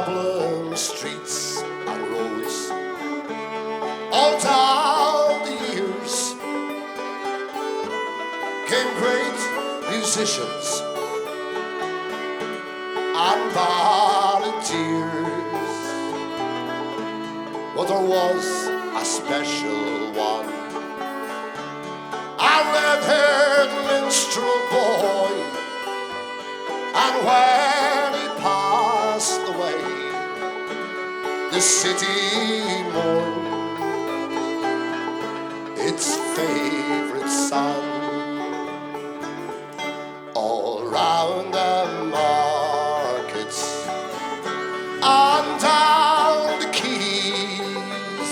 Dublin streets and roads, all down the years, came great musicians and volunteers. But there was a special one, a red-haired minstrel boy, and when he passed away, the city mourned its favorite son. All round the markets and down the quays,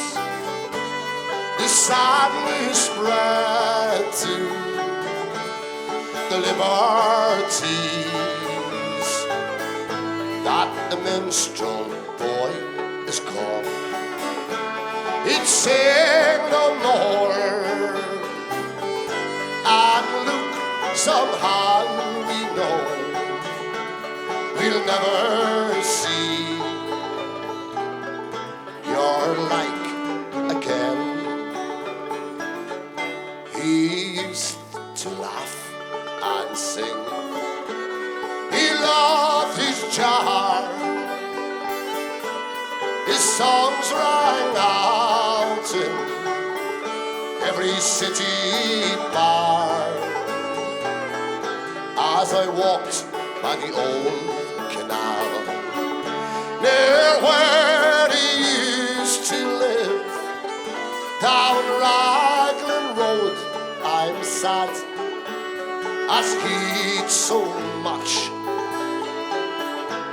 the sadness spread to the liberties that the minstrel boy is called. He'd sing no more, and look, somehow we know we'll never see your like again. He used to laugh and sing, he loved his jar, his songs rang out in every city bar. As I walked by the old canal, near where he used to live, down Raglan Road, I'm sad, as he'd so much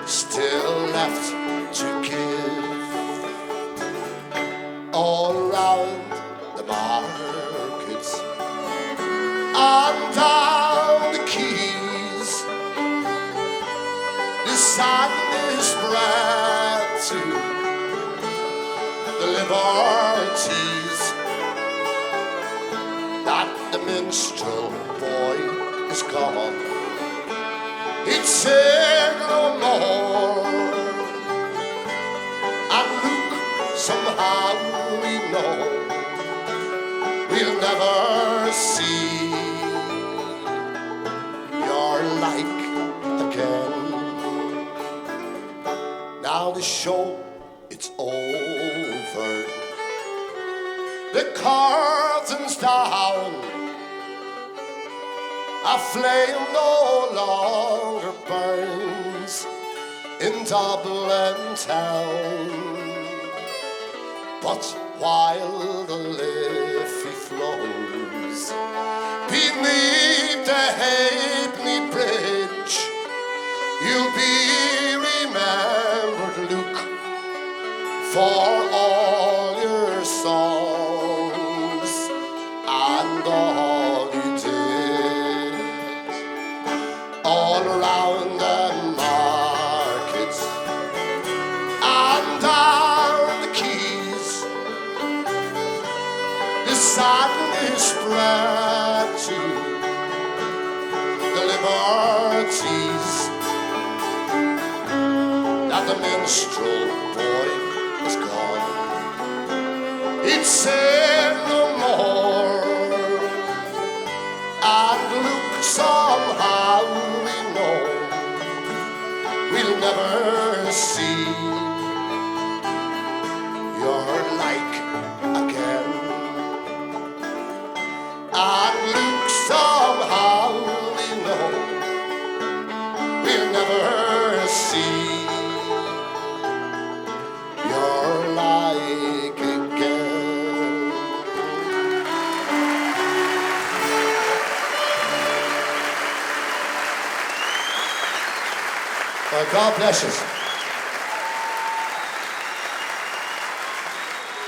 still left to give. All round the markets and down the quays, the sadness spread to the liberties that the minstrel boy is gone. He'd sing no more, and look, somehow we know we'll never see your like again. Now the show, it's over, the curtain's down, a flame no longer burns in Dublin town. But while the Liffey flows beneath the Halfpenny Bridge, you'll be remembered, Luke, for all your songs and all you did. All around the markets and down the quays, the sadness spread to the liberties that the minstrel boy is gone. He'd say no more, and look, somehow we know we'll never see your like again. And look, somehow we know we'll never see your like again. Well, God bless us.